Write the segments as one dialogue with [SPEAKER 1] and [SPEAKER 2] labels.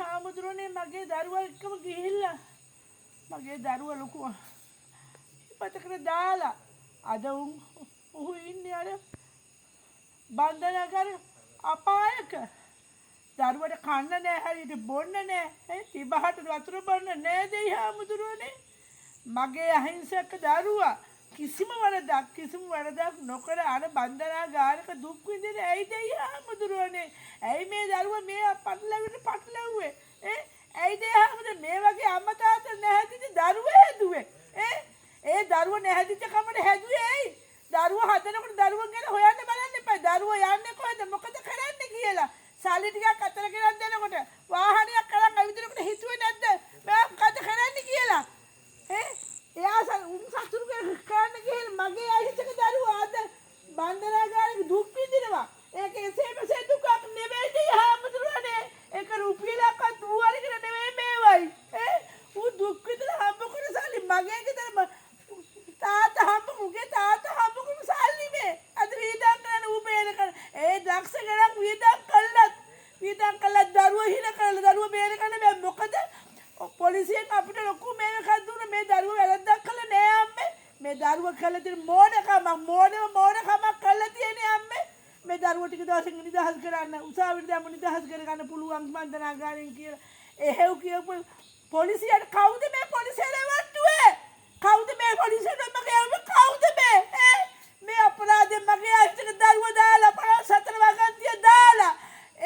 [SPEAKER 1] හාමුදුරනේ මගේ දරුවා එක්කම ගිහිල්ලා මගේ දරුවා ලොකු පතකට දාලා අද උහු ඉන්නේ අර බන්ධනාගාර අපායක දරුවට කන්න නෑ හරියට බොන්න නෑ තිබහට වතුර බොන්න නෑ දෙයි හාමුදුරනේ මගේ අහිංසක දරුවා කිසිම වරදක් නොකර අර බන්ධනාගාරක දුක් විඳින ඇයි දෙයි හාමුදුරනේ ඇයි මේ දරුවා මේ පටලැව්වේ ඇයි දෙයි හාමුදුරනේ මේ වගේ අම්මා තාත්තා නැහැදිච්ච දරුවා හැදුවේ ඒ දරුවා නැහැදිච්ච කමට හැදුවේ ඇයි දරුවා හදනකොට දරුවන් ගැන හොයන්න බලන්න එපා දරුවා යන්නේ කොහෙද මොකද කරන්නේ කියලා සල්ලි ටිකක් අතර ගෙනත් දෙනකොට වාහනයක් කරන් ඇවිදිනකොට හිතුවේ නැද්ද මම මොකද කරන්නේ කියලා එයා සතුරු කරන්න ගිහින් මගේ අහිංසක දරුවා අද බන්ධනාගාරේ දුක් විඳිනවා ඒක එසේම දුකක් නෙවෙයි දී හාමුදුරනේ ඒක රුපියලක්වත් ඌ අරගෙන නෙවෙයි මේවයි ඌ දුක් විඳලා හම්බ කරන සල්ලි මගේ ගෙදර තාත්තා හම්බ කරන සල්ලි මේ අද වීදම් කරන ඌ බේර කර ඒ දක්ෂ ගණන් වීදම් කළත් දරුවා හිර කරලා දරුවා බේර ගන්න බෑ මොකද පොලිසියෙන් අපිට ලොකු මේකක් දුන්න මේ දරුවා වැරද්දක් කළා නෑ අම්මේ මේ දරුවා කළා තියෙන මෝඩකමක් කළා තියෙන්නේ අම්මේ මේ දරුවා ටික දවසකින් නිදහස් කරන්න උසාවියට දැම්ම නිදහස් කරගන්න පුළුවන් බන්ධනාගාරයෙන් කියලා එහෙව් කියපු පොලිසියට කවුද මේ පොලිසියට වට්ටුවේ කවුද මේ පොලිසියට මගේ කවුද මේ අපරාධේ මගේ අහිංසක දරුවා දාලා 54 වගන්තිය දාලා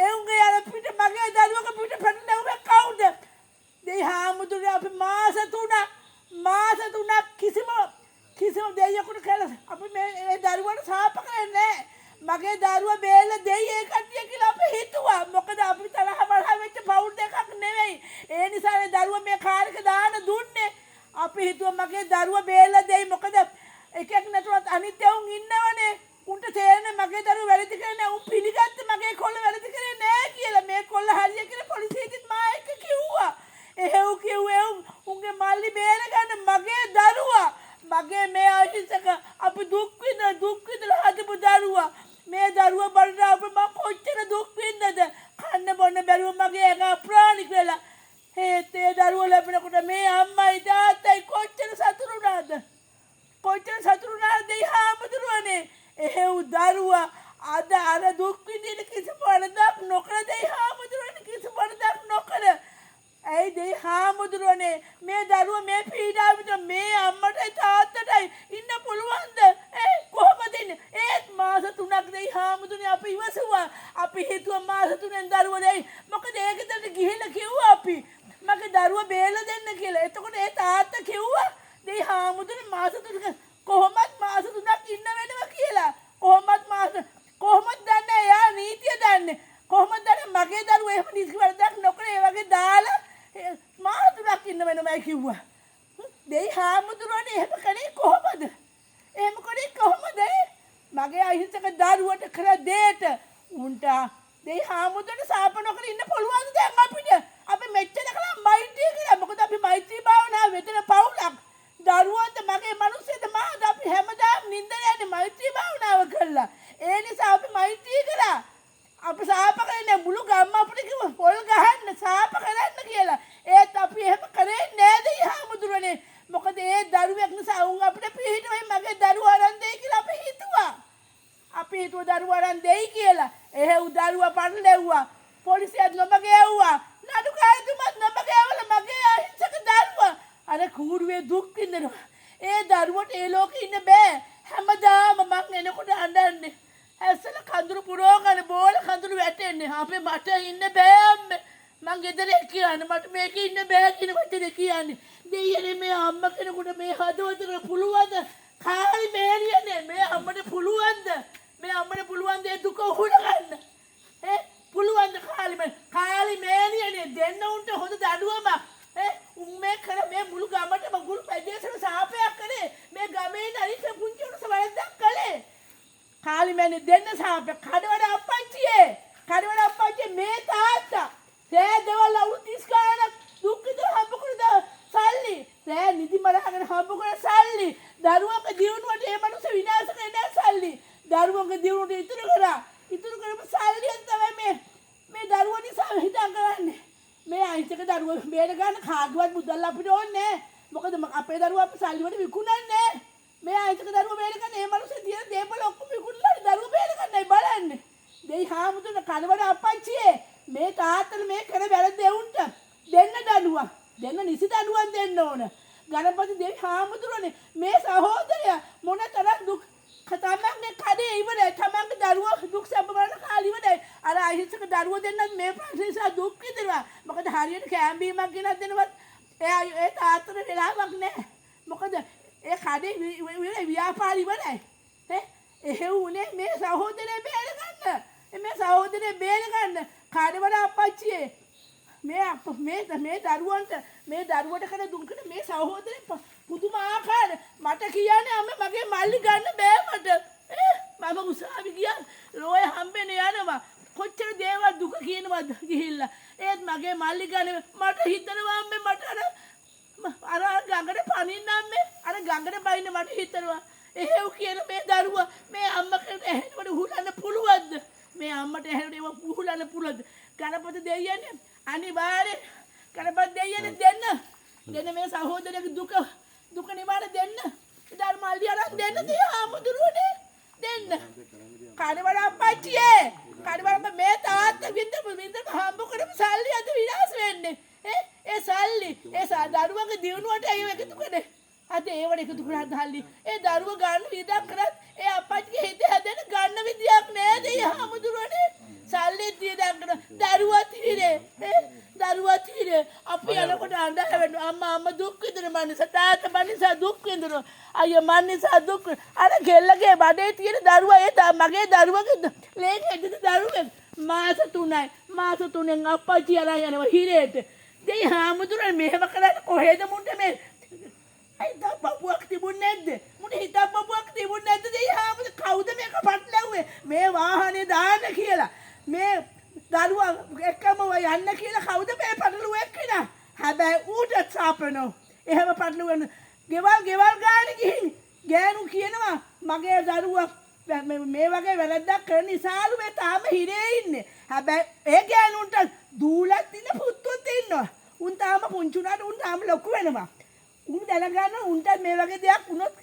[SPEAKER 1] එවුන්ගේ අර පිට මගේ දරුවක පිට පැනලා කවුද දෙයි හාමුදුරුවෝ අපි මාස තුනක් කිසිම දෙයියෙකුට කියලා අපි මේ දරුවාට සාප කරන්නේ මගේ දරුවා බේල දෙයි ඒ කට්ටිය කියලා අපි හිතුවා මොකද අපි තරහ වෙච්ච පවුල් දෙකක් නෙවෙයි ඒ නිසා ඒ දරුවා මේ කාර්යක දාන දුන්නේ අපි හිතුවා මගේ දරුවා බේල දෙයි මොකද එකෙක් නැතුවත් අනිත් එවුන් ඉන්නවනේ උන්ට තේරෙන්නේ මගේ දරුවා වැරදි කරේ නෑ උන් පිළිගත්තේ මගේ කොල්ල වැරදි කරේ නෑ කියලා මේ කොල්ල හරිය කියලා පොලිසියට මා එක්ක කිව්වා එහෙව් කිව්වේ උන්ගේ මල්ලි බේර ගන්න මගේ දරුවා මගේ මේ අහිංසක අපි දුක් විඳලා හදපු දරුවා මේ දරුවා බලලා අප මම කොච්චර දුක් විඳද කන්න බොන්න බැරුව මගේ එක අප්‍රාණික වෙලා ඒ දරුවා ලැබෙනකොට මේ අම්මයි තාත්තයි කොච්චර සතුටු වුණාද දෙයි හාමුදුරුවනේ එහෙව් දරුවා අද අර දුක් විඳින කිසිම වරදක් නොකර දෙයි හාමුදුරුවනේ කිසිම වරදක් නොකර ඇයි දෙයි හාමුදුරුවනේ මේ දරුවා මේ පීඩාව විඳ මේ අම්මටයි තාත්තටයි ඉන්න පුළුවන්ද කොහොමද ඉන්නේ ඒත් මාස 3ක් දෙයි හාමුදුරුවනේ අපි ඉවසුවා අපි හිතුවා මාස 3ෙන් දරුවා දෙයි මොකද ඒකකට ගිහිල්ලා කිව්වා අපි මගේ දරුවා බේරලා දෙන්න කියලා එතකොට ඒ තාත්තා කිව්වා දෙයි හාමුදුරුවනේ මාස 3ක කොහොමද මාස 3ක් ඉන්න වෙනවා කියලා කොහොමද දන්නේ එයා නීතිය දන්නේ කොහොමද දන්නේ මගේ දරුවා එහෙම නිසි වරදක් නොකර ඒ වගේ දාලා මාස 3ක් ඉන්න වෙනවයි කිව්වා දෙයි හාමුදුරුවනේ එහෙම කරේ කොහොමද මගේ අහිංසක දරුවට කර දෙයට උන්ට දෙයි හාමුදුරුවනේ සාප නොකර ඉන්න පුළුවන්ද දැන් අපිට අපි මෙච්චර කළා මෛත්‍රී කරා මොකද අපි මෛත්‍රී භාවනාව වෙතන පවුලක් දරුවන්ට මගේ මිනිස්සුන්ට මාද අපි හැමදාම නින්දට යන්නේ මෛත්‍රී භාවනාව කළා ඒ නිසා අපි මෛත්‍රී කරා අපි සාප කරන්නේ මුළු ගම්ම අපිට කිව්වා පොල් ගහන්න සාප කරන්න කියලා ඒත් අපි එහෙම කරේ නෑ දෙයි හාමුදුරනේ මොකද ඒ දරුවෙක් නිසා උන් අපිට පිළිහිටුවයි මගේ දරුවා අරන් දෙයි කියලා අපි හිතුවා දරුවා අරන් දෙයි කියලා එහෙව් දරුවා පටලැව්වා පොලිසියට නොමග ඇව්වා නඩුකාරතුමත් නොමග ඇවලා මගේ අහිංසක දරුවා අර කූඩුවේ දුක් විඳිනවා ඒ දරුවට ඒ ලෝකේ ඉන්න බෑ හැමදාම මං එනකොට අඬන්නේ ඇස්සල කඳුරු පුරෝගන බෝල කඳුරු වැටෙන්නේ අපේ මට ඉන්න බෑ අම්මේ මං ගෙදර කියන්නේ මට මේක ඉන්න බෑ කියන වචනේ කියන්නේ දෙයියනේ මේ අම්මා කෙනෙකුට මේ හදවතට පුළුවන්ද කාලි මේරියනේ මේ අම්මට පුළුවන්ද ඒ දුක උහුල ගන්න පුළුවන්ද කාලි මේරියනේ දෙන්න උන්ට හොඳ දඩුවමක් උම්මේ කර මේ මුළු ගමටම මුළු ප්‍රදේශෙම සාපයක් කරේ මේ ගමේ නරිස පුංචි උණුස වරද්දක් කළේ කාලි මේනේ දෙන්න සාපයක් කඩවඩ අප්පච්චි මේ තාත්තා සෑ දවල් අවුරුදු 30 ගානක් දුක් විඳලා හම්බ කරන සල්ලි සෑ නිදි මරහගෙන හම්බ කරන සල්ලි දරුවන්ගේ දියුණුවට ඒ මනුස්ස විනාශ කරන සල්ලි දරුවන්ගේ දියුණුවට ඉතුරු කරපු සල්ලියෙන් තමයි මේ දරුවා නිසා අහිංසක දරුවෝ බේර ගන්න කාගවත් මුදල් අපිට ඕනේ නැහැ. මොකද අපේ දරුවෝ අපි සල්ලි වලට විකුණන්නේ. මේ අහිංසක දරුවෝ බේර ගන්න මේ මිනිස්සු තියෙන දේපල ඔක්කොම විකුණලා දරුවෝ බේර ගන්නයි බලන්නේ. දෙයි හාමුදුරන කනවඩ අපච්චියේ මේ තාත්තල මේ කර වැරද්ද එවුන්ට දෙන්න දඬුවම්. දෙන්න නිසි දඬුවම් දෙන්න ඕන. ගණපති දෙවි හාමුදුරනේ මේ සහෝදරයා මොන තරම් දුක් තමන්ගේ කඩේ ඉවරයි. තමන්ගේ දරුවෝ දුක් සැප බලන කාලේ ඉවරයි. අර අහිංසක දරුවෝ දෙන්නත් මේ ප්‍රශ්න නිසා දුක් විඳිනවා. මොකද හරියට කෑම්බීමක් ගෙනත් දෙනවත් ඒ තාත්තට වෙලාවක් නැහැ. මොකද ඒ කඩේ ව්‍යාපාරي ඉවරයි. එහෙව් උනේ මේ සහෝදරේ බේර ගන්න. මේ සහෝදරේ බේර ගන්න කඩවල අපච්චියේ මේ දරුවන්ට මේ දරුවට කර දුන්කට මේ සහෝදරේ පුදුමාකාර මට කියන්නේ අම්මේ මගේ මල්ලි ගන්න බෑ මට. මම උසාවි ගියා රෝය හම්බෙන්න යනවා. කොච්චර දේවල් දුක කියනවද ගිහිල්ලා. ඒත් මගේ මල්ලි ගන්න මට හිතනවා අම්මේ මට අර ගඟට පනින්න අම්මේ අර ගඟට බයින්න මට හිතනවා. එහෙව් කියන මේ දරුවා මේ අම්මකට එහෙනවට හුලන්න පුළුවන්ද? මේ අම්මට එහෙනවට ඒව හුලන්න පුළුවන්ද? ගණපති දෙයියනේ අනිවාර්යෙන් ගණපති දෙයියනේ දෙන්න මේ සහෝදරයාගේ දුක නිවාර දෙන්න. ධර්මාල්ලි අරන් දෙන්න තියා මුදුරුනේ දෙන්න. කඩවල අපච්චියේ කඩවල මේ තාත්තා වින්ද හම්බ කරපු සල්ලි අද විනාශ වෙන්නේ. ඒ සල්ලි දරුවගේ දිනුවට ඒ එකතු කරේ. අද ඒවට එකතු කරලා දාල්ලි. ඒ දරුව ගන්න විදියක් කරත් ඒ අපච්චිගේ හිතේ හැදෙන ගන්න විදියක් නෑද යහමුදුරනේ. සල්ලි තියදන් කරන දරුවා තීරේ අපි යනකොට අඬන අම්මා දුක් විඳින මනස තාත්තා මනස දුක් විඳින අයියා මනස දුක් අර ගෙල්ලගේ බඩේ තියෙන දරුවා ඒ මගේ දරුවගේ ලේක ඇදෙන දරුවෙක් මාස 3න් අප්පච්චි අරන් යනවා හිරේට. දෙයි හාමුදුරනේ මෙහෙම කරන්නේ කොහෙද මුන්ට මේ හිතක් බබුවක් තිබුණේ නැද්ද? මුට හිතක් බබුවක් තිබුණේ නැද්ද? දෙයි හාමුදුර කවුද මේක පටලැව්වේ? මේ වාහනේ දාන්න කියලා මේ දරුවා එක්කම යන්න කියලා කවුද මේ පටලුවේ කියලා? හැබැයි ඌට සාපනෝ. එහෙම පටලුවෙන ගෙවල් ගානේ ගිහින් ගෑනු කියනවා මගේ දරුවා මේ වගේ වැරද්දක් කරන නිසාලු මේ තාම හිරේ ඉන්නේ. හැබැයි ඒ ගෑනුන්ට දූලක් දින පුතුත් ඉන්නවා. උන් තාම පුංචුණාට උන් තාම ලොකු වෙනවා. උන් දැනගන්න උන්ට මේ වගේ දෙයක් වුණොත්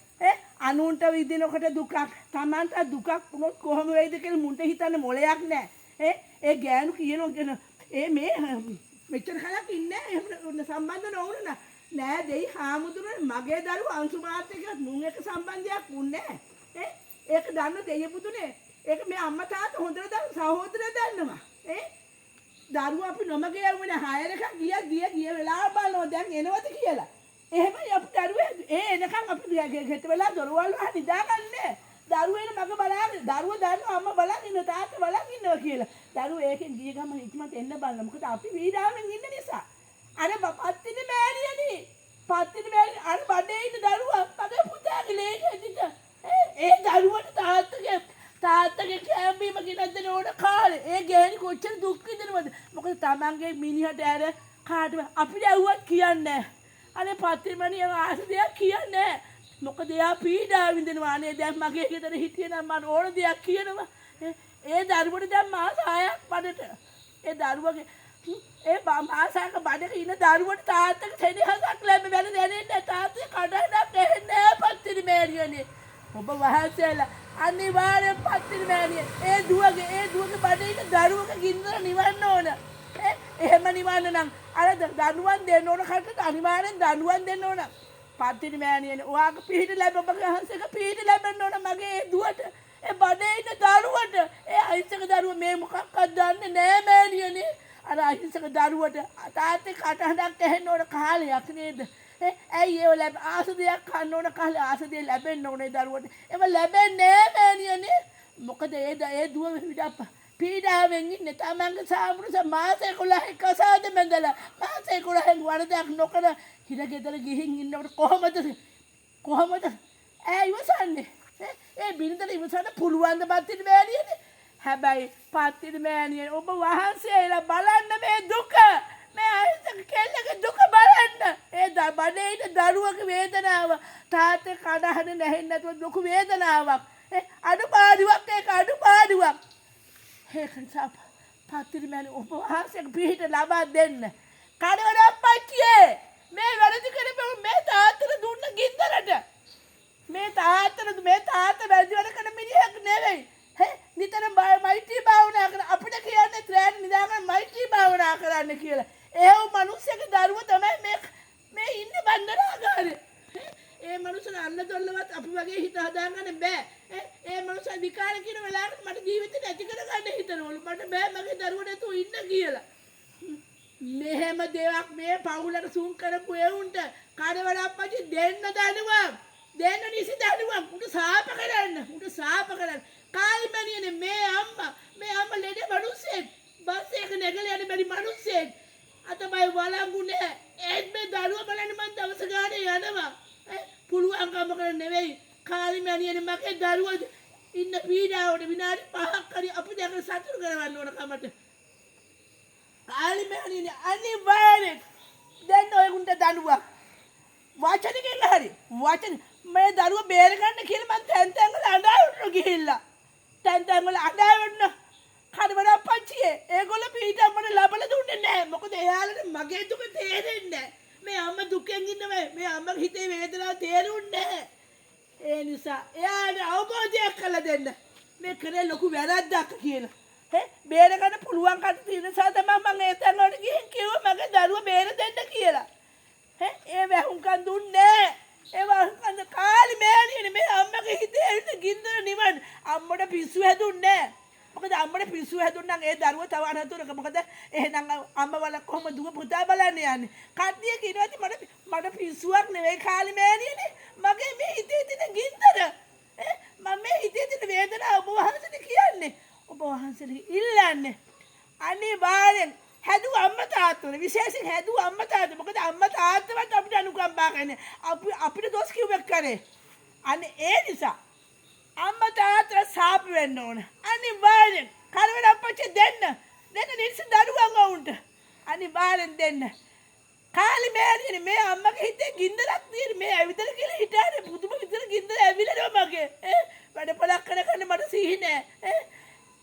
[SPEAKER 1] අනුන්ට විදිනකොට දුකක් තමන්ට දුකක් වුණොත් කොහොම වෙයිද කියලා මුන්ට හිතන්න මොලයක් නැහැ. ඒ ගෑනු කියනවා මේ මෙච්චර කලක් ඉන්නේ එහෙම සම්බන්ධ නොවුණා නෑ දෙයි හාමුදුරනේ මගේ දරුවා අංශු මාත් එක්ක මුන් එක සම්බන්ධයක් වුණේ නැහැ. ඒක දන්න දෙය පුතුනේ. ඒක මේ අම්මා තාත්තා හොඳට දන්න සහෝදරය දන්නවා. දරුවා අපි නොමග යවුනේ හයර එකක් ගිය වෙලාව බලනවා දැන් එනවද කියලා. එහෙමයි අපි දරුවේ එනකන් අපි ගෙට වෙලා දොරවල් වහ නිදාගන්නේ. දරුවේ මග බලාගෙන දරුවා දන්නවා අම්මා බලන් ඉන්න තාත්තා බලන් ඉන්නවා කියලා. දරුවා ඒකෙන් ගිය ගමන් ඉක්මනට එන්න බලන. මොකද අපි වීඩාවෙන් ඉන්න නිසා. අර පත්තිනේ මෑණියනේ. අර බඩේ ඉන්න දරුවා මගේ පුතාගේ ලේකෙදිට. ඒ දරුවට තාත්තගේ කැම්බීම ගෙනත් දෙන ඕන කාලේ. ඒ ගෑණි කොච්චර දුක් විඳිනවද? මොකද තමන්ගේ මිනිහට ඇර කාටවත් අපිට ඇහුවත් කියන්නේ නැහැ. අනේ පත්තිමණිය ආස දෙයක් කියන්නේ නැහැ. මොකද එයා පීඩා විඳිනවා. අනේ දැන් මගේ ගෙදර හිටියේ නම් මම ඕන දෙයක් කියනවා. ඒ දරුවට දැන් මාස 6ක් බඩට. ඒ දරුවගේ මාසයක බඩක ඉන්න දරුවට තාත්තගේ සෙනෙහසක් ලැබෙන්න දැනෙන්නේ තාත්තේ කඩනක් දෙන්නේ පත්තිරි මෑණියනේ. ඔබ වහන්සේලා අනිවාර්යෙන් පත්තිරි මෑණිය ඒ දුවගේ බඩේ ඉන්න දරුවගේ ගින්නර නිවන්න ඕන. එහෙම නිවන්න නම් අර දඬුවම් දෙන්න ඕන කටට අනිවාර්යෙන් දඬුවම් දෙන්න ඕන. පත්තිරි මෑණියනේ ඔයාගේ පිහිට ලැබෙන්න හංසක පිහිට ලැබෙන්න ඕන මගේ ඒ දුවට ඒ බඩේ ඉන්න දරුවට ඒ අහිංසක දරුව මේ මොකක්වත් දන්නේ නෑ මෑණියනේ. අර අහිංසක දරුවට තාත්තේ කටහඬක් ඇහෙන්න ඕන කාලයක් නේද? ඇයි ඒව ආස දෙයක් කන්න ඕන කාලේ ආස දෙයක් ලැබෙන්න ඕනේ දරුවට. ඒව ලැබෙන්නේ නෑ මෑණියනේ. මොකද ඒ දුව පීඩාවෙන් ඉන්නේ තමන්ගේ සාමුරුස මාස 11 කසාද බැඳලා මාස 11 වරදක් නොකර හිරගෙදර ගිහින් ඉන්නකොට කොහමද ඉවසන්නේ? ඒ බින්දර ඉවසන්න පුළුවන් ද පත්තිරි මෑණියනේ? හැබැයි පත්තිරි මෑණියනේ ඔබ වහන්සේලා බලන්න මේ දුක මේ අහිංසක කෙල්ලගේ දුක බලන්න. ඒ බඩේ ඉන්න දරුවගේ වේදනාව තාත්තේ කඩහන නැහෙන්නේ නැතුව දුක වේදනාවක්. අඩුපාඩුවක් ඒක අඩුපාඩුවක්. ඒක නිසා පත්තිරි මෑණියනේ ඔබ වහන්සේගේ පිහිට ලබා දෙන්න. කඩවල අප්පච්චියේ මේ වැරදි කරපු මේ තාත්තට දුන්න ගින්දරට මේ තාත්ත වැරදි වැඩ කරන මිනිහෙක් නෙවෙයි. නිතරම මෛත්‍රී භාවනා කරන අපිට කියන්නේ ත්‍රාණ නිදාගෙන මෛත්‍රී භාවනා කරන්න කියලා. ඒව මිනිස්සෙක් දරුවෝ තමයි මේ ඉන්නේ බන්දරාගාරේ. ඒ මිනිස්සු අන්න දොල්ලවත් අපි වගේ හිත හදාගන්න බෑ. ඒ මිනිස්සු විකාර කියන වෙලාවට මට ජීවිතේ නැති කරගන්න හිතනවලු. මට බෑ මගේ දරුවෝ නැතුව ඉන්න කියලා. මෙහෙම දේවක් මේ පවුලට සූම් කරපු එවුන්ට කඩවල අප්පච්චි දෙන්න දනුවක්. දෙන්න නිසි දනුවක්. උට සාප කරන්න. කායිමනියනේ මේ අම්මා ලෙඩ මිනිස්සෙක්. බස් එක නැගලා යන බැරි මිනිස්සෙක්. අතපය වළංගු නැහැ. ඒත් මේ දරුවා බලන්න මං දවස ගානේ යනවා. පුළුවන් කම කර නෙවෙයි. කායිමනියනේ මගේ දරුවා ඉන්න පීඩාවට විනාඩි 5ක් හරි අපි දැන් සතුටු කරවන්න ඕන කමට. කායිමනියනේ අනිවාර්යෙන් දැන් ඔයගුන්ට දනුවා. වචනකින් හරි වචන මේ දරුවා බේර ගන්න කියලා මං තැන් වල අඬවන්න ගිහිල්ලා. තැන් වල අඬවන්න කඩවල අප්පච්චියේ ඒගොල්ලෝ පීඩ අපට ලබලා දුන්නේ නැහැ. මොකද එයාලට මගේ දුක තේරෙන්නේ නැහැ. මේ අම්මා දුකෙන් ඉන්නවා. මේ අම්මගේ හිතේ වේදනාව තේරුන්නේ නැහැ. ඒ නිසා එයාට අවබෝධයක් කරලා දෙන්න. මේ කරේ ලොකු වැරද්දක් කියලා. බේර ගන්න පුළුවන් කට තියෙන නිසා තමයි මම ඒ තැන් වලට ගිහින් කිව්වා මගේ දරුවා බේර දෙන්න කියලා. ඒ වැහුම්කන් දුන්නේ ඒ වහුම්කන් කාලි මෑණියනේ මේ අම්මගේ හිතේ ඉන්න ගින්දර නිවන්න අම්මට පිස්සු හැදුන්නේ මොකද අම්මට පිස්සු හැදුන්නා නම් ඒ දරුවා තව අනතුරක මොකද එහෙනම් අම්මවල කොහොමද දුව පුතා බලන්න යන්නේ කට්ටිය කියනවා මට පිස්සුවක් නෙවෙයි කාලි මෑණියනේ මගේ මේ හිතේ තියෙන ගින්දර මම මේ හිතේ තියෙන වේදනාව ඔබ වහන්සේට කියන්නේ ඔබ වහන්සේට ඉල්ලන්නේ අනිවාර්යෙන් හැදුව අම්මා තාත්තට විශේෂයෙන් හැදුව අම්මා තාත්තා මොකද අම්මා තාත්තවත් අපිට අනුකම්පා කරන්නේ අපිට දොස් කිව්වෙක් කරේ අනේ ඒ නිසා අම්මා තාත්තා සාප වෙන්න ඕන අනිවාර්යෙන් කඩවල අප්පච්චි දෙන්න නිල්ස දරුවන් වුන්ට අනිවාර්යෙන් දෙන්න කාලි මෑණියනේ මේ අම්මගේ හිතේ ගින්දරක් තියෙන මේ ඇවිදලා කියලා හිතානේ පුදුම විදිහට ගින්දර ඇවිලනවා මගේ වැඩ පොලක් කරගන්න මට සිහි නෑ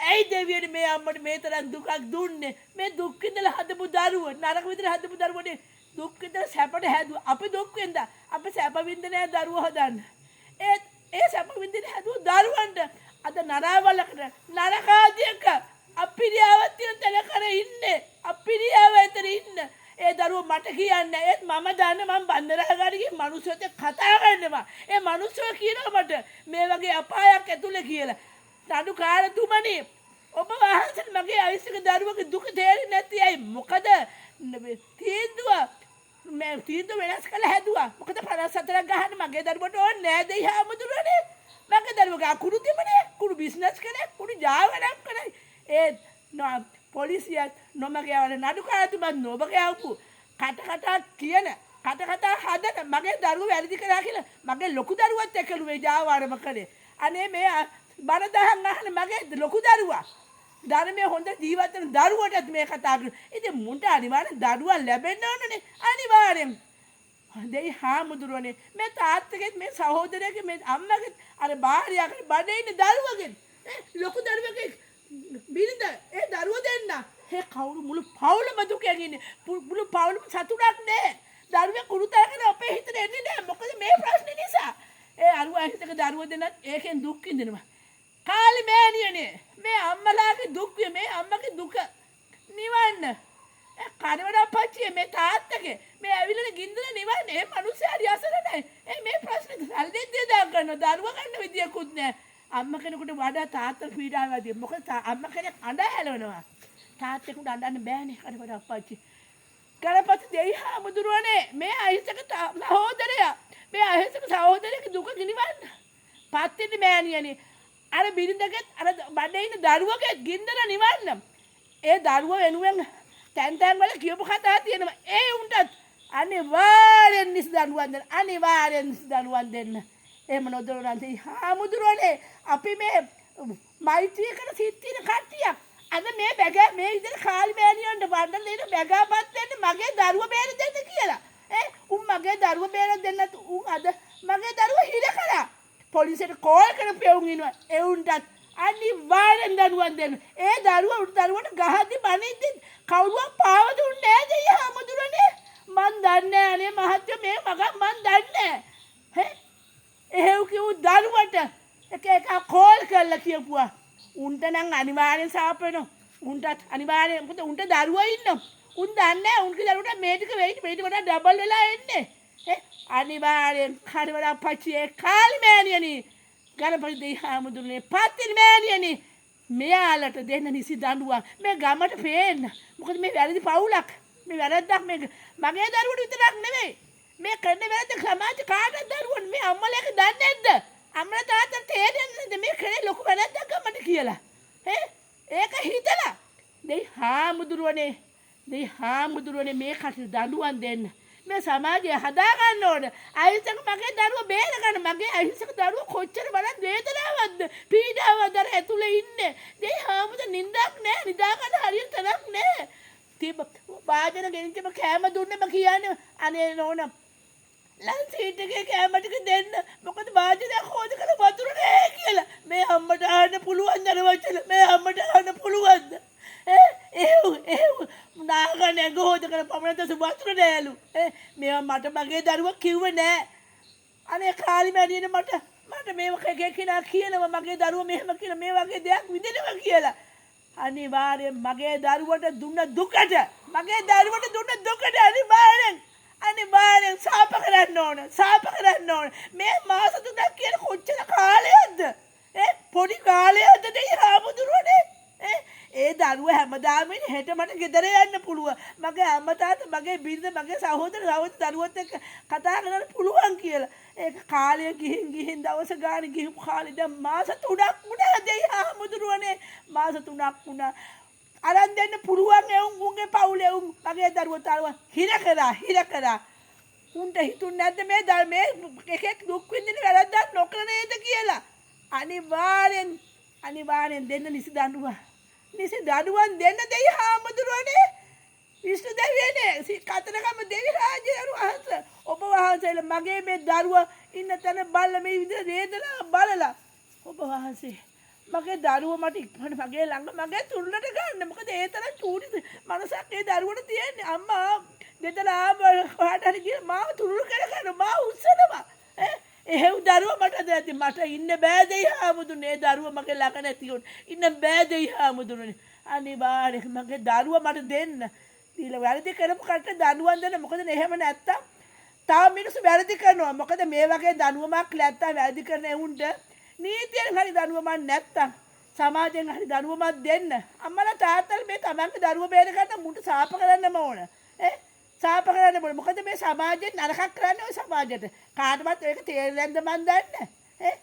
[SPEAKER 1] ඇයි දෙවියනේ මේ අම්මට මේ තරම් දුකක් දුන්නේ මේ දුක් විඳලා හදපු දරුවෝ නරක විදිහට හදපු දරුවෝනේ දුක් විඳලා සැපට හැදුවා අපි දුක් විඳා අපි සැප විඳින්නේ නැහැ දරුවෝ හදන්න ඒ සැප විඳින්න හැදුව දරුවන්ට අද නරාවලකට නරකාදියක අපිරියාවක් තියෙන තැන කර ඉන්නේ අපිරියාව ඇතර ඉන්න ඒ දරුවෝ මට කියන්නේ ඒත් මම දන්නේ මම බන්දරාගාරේ ගිහින් මිනිස්සුන්ට කතා කරනවා ඒ මිනිස්සු කියනවා මට මේ වගේ අපායක් ඇතුලේ කියලා නඩු කාරතුමනි ඔබ වහන්සේ මගේ අයිසක දරුවගේ දුක තේරෙන්නේ නැති අය මොකද තීන්දුව වෙනස් කළ හැදුවා මොකද 54ක් ගහන්න මගේ දරුවට ඕනේ නෑ දෙයි හැමදුරනේ මගේ දරුවගේ අකුරු තිබුණේ කුඩු බිස්නස් කළේ කුඩු ජාවරක් කළේ ඒ පොලිසියත් නොමගේ වල නඩු කාරතුමන් නොබගේ ආපු කතා කියන කතා හදන මගේ දරුවෝ වැරදි කරා කියලා මගේ ලොකු දරුවත් එක්කලු මේ ජාවාරම කළේ අනේ මේ බරදහන් අහන මගේ ලොකු දරුවා ධර්මයේ හොඳ ජීවත් වෙන දරුවටත් මේ කතා කරනවා. ඉතින් මුන්ට අනිවාර්යෙන් දරුවා ලැබෙන්න ඕනනේ. අනිවාර්යෙන්. දෙයි හාමුදුරනේ මේ තාත්තගෙත් මේ සහෝදරයෙක් මේ අම්මගෙත් අර භාර්යාවගේ බඩේ ඉන්න දරුවගෙත් ලොකු දරුවෙක් බිරිඳ ඒ දරුවෝ දෙන්න. ඒ කවුරු මුළු පවුලම දුකෙන් ඉන්නේ. මුළු පවුලම සතුටක් නැහැ. දරුවේ කුරුතරගෙන අපේ හිතට එන්නේ නැහැ. මොකද මේ ප්‍රශ්නේ නිසා. ඒ අරුවා හිතක දරුවෝ දෙන්නත් ඒකෙන් දුක් විඳිනවා. කාලි මෑණියනේ මේ අම්මලාගේ දුක් මේ අම්මගේ දුක නිවන්න කඩවල අප්පච්චි මේ තාත්තගේ මේ ඇවිල්ලා ගින්දර නිවන්න මේ මිනිස්සු හරි අසරණයි මේ ප්‍රශ්නේ සල්ලි දා ගන්න දරුවා ගන්න විදියකුත් නැහැ අම්මා කෙනෙකුට වඩා තාත්තා පීඩාවදී මොකද අම්මා කෙනෙක් අඬ හැලවෙනවා තාත්තෙකුට අඬන්න බෑනේ කඩවල අප්පච්චි කරපත් දෙයි හාමුදුරුවනේ මේ අහිංසක සහෝදරයා මේ අහිංසක සහෝදරයාගේ දුක නිවන්න පත්තිනි මෑණියනේ අර බිරිඳගෙත් අර බඩේ ඉන්න දරුවගෙත් ගින්දර නිවන්න. ඒ දරුවෝ වෙනුවෙන් තැන් වල කියපු කතා තියෙනවා. ඒ උන්ටත් අනිවාර්යෙන් නිස්දනුවන් දෙන්න. අනිවාර්යෙන් නිස්දනුවන් දෙන්න. එහෙම නොදොනන්ත හාමුදුරුවනේ අපි මේ මෛත්‍රී කරන සිත්තින කට්ටියක්. අද මේ බැගෑ මේ ඉතින් කාලි මෑණියන්ට වන්දන දෙන්න බැගාපත් දෙන්න මගේ දරුවා බේර දෙන්න කියලා. උන් මගේ දරුවා බේර දෙන්නත් උන් අද මගේ දරුවා හිර කරා. පොලිසියට කෝල් කරපෙවුන් ඉන්නවා ඒ උන්ටත් අනිවාර්යෙන් දරුවන් දෙන්න ඒ දරුවා උන් දරුවට ගහද්දි බනිද්දි කවුරුවක් පාව දුන්නේ නැහැ දෙය හැමදුරනේ කියලා කියපුවා. උන්ට නම් අනිවාර්යෙන් සාප වෙනවා. උන්ටත් අනිවාර්යෙන් මොකද උන්ට දරුවා ඉන්නවා. උන් දන්නේ උන්ගේ දරුවට මේ ටික වෙයිට් මේට වඩා ඩබල් වෙලා එන්නේ. අනිවාර්යෙන් කඩවල අපච්චියේ කාලි මෑණියනි ගණපති දෙවිහාමුදුරනේ පත්තිනි මෑණියනි මෙයාලට දෙන්න නිසි දඬුවම් මේ ගමට පේන්න. මොකද මේ වැරදි පවුලක්. මේ වැරද්දක් මේ මගේ දරුවට විතරක් නෙවෙයි. මේ කරන වැරද්ද සමාජ කාටද දරුවෝ මේ අම්මලේක දන්නේ නැද්ද? අම්මලා තාත්තට තේරෙන්නේ නැද්ද මේ කරේ ලොකු වැරද්දක් ගමට කියලා? ඒක හිතලා දෙවිහාමුදුරනේ මේ කටට දඬුවම් දෙන්න. මේ සමාජය හදා ගන්න ඕන. අහිංසක මගේ දරුවා බේර ගන්න. මගේ අහිංසක දරුවා කොච්චර බලන් වේදනාවක්ද පීඩාවක්ද අර ඇතුලේ ඉන්නේ. දෙවිහාමුදුර නින්දක් නෑ නිදා ගන්න හරියට තරක් නෑ. තිබ වාදන ගෙනිච්චම කෑම දුන්නෙම කියන්නේ අනේ නෝනා ලන්සීට් එකේ කෑම ටික දෙන්න. මොකද වාදනයක් හොද කරලා වතුර නෑ කියලා. මේ අම්මට ආන්න පුළුවන් නේද වචන. මේ අම්මට ආන්න පුළුවන්ද? එහෙව් නාගනේ ගොඩ කර පමණට වතුර නෑලු. මේවා මට මගේ දරුවා කිව්වේ නෑ. අනේ කාලි මැදිනේ මට මේව කෙනා කියනවා මගේ දරුවා මෙහෙම කියලා මේ වගේ දෙයක් විඳිනවා කියලා. අනිවාර්යෙන් මගේ දරුවට දුන්න දුකට අනිවාර්යෙන් සාප කරන්න ඕන. මේ මාස 3ක් කියන කොච්චර කාලයක්ද? පොඩි කාලයක්ද දෙවිහාමුදුරනේ? ඒ දරුවා හැමදාම හෙට මට ගෙදර යන්න පුළුවන්. මගේ අම්මා තාත්තා මගේ බිරිඳ මගේ සහෝදර දරුවොත් එක්ක කතා කරන්න පුළුවන් කියලා. ඒක කාලය ගිහින් දවස ගානේ ගිහපු කාලේ දැන් මාස 3ක් වුණා දෙවිහාමුදුරනේ. මාස 3ක් වුණා. අරන් දෙන්න පුළුවන් උන්ගේ පවුලේ මගේ දරුවෝ හිර කරා. උන්ට හිතුන්නේ නැද්ද මේ එකෙක් දුක් විඳින වැරද්දක් නොකර නේද කියලා? අනිවාර්යෙන් දෙන්න නිසි දඬුවම් දෙන්න දෙවිහාමුදුරනේ. විශ්ණු දෙවියනේ කතරගම දෙවිරාජයන් වහන්සේ ඔබ වහන්සේලා මගේ මේ දරුවා ඉන්න තැන බලලා මේ විදිහට වේදනාව බලලා ඔබ වහන්සේ මගේ දරුවා මට ඉක්මනට මගේ ළඟ මගේ තුරුලට ගන්න. මොකද ඒ තරම් චූටි මනසක් ඒ දරුවට තියෙන්නේ. අම්මා ගෙදර ආවට හරි ගිහ මාව තුරුල කරගෙන මාව උස්සනවා. එහෙව් දරුවා මට දැද්දි මට ඉන්න බෑ දෙවිහාමුදුරනේ. දරුවා මගේ ළඟ නැති උන් ඉන්න බෑ දෙවිහාමුදුරනේ. අනිවාර්යෙන් මගේ දරුවා මට දෙන්න. දීලා වැරදි කරපු කට දඬුවම් දෙන්න. මොකද එහෙම නැත්තම් තව මිනිස්සු වැරදි කරනවා. මොකද මේ වගේ දඬුවමක් නැත්තම් වැරදි කරන එවුන්ට නීතියෙන් හරි දඬුවමක් නැත්තම් සමාජයෙන් හරි දඬුවමක් දෙන්න. අම්මලා තාත්තලා මේ තමන්ගේ දරුවා බේර ගන්න මුට සාප කරන්නම ඕන. සාප කරන්න ඕන. මොකද මේ සමාජයෙන් නරකක් කරන්නේ ඔය සමාජයට. කාටවත් ඒක තේරෙන්නේ නැද්ද මන් දන්නේ.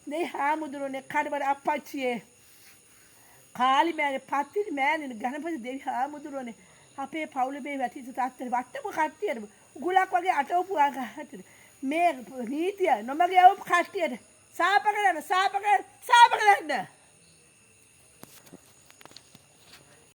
[SPEAKER 1] දෙවිහාමුදුරනේ කඩවල අපච්චියේ කාලි මෑණි පත්තිනි මෑණි ගණපති දෙවිහාමුදුරනේ අපේ පවුලේ මේ වැටිච්ච තාත්තට වට්ටම කට්ටියට උගුලක් වගේ අටවපු ආකාරයට මේ නීතිය නොමග යවපු කට්ටියට සාප කරන්න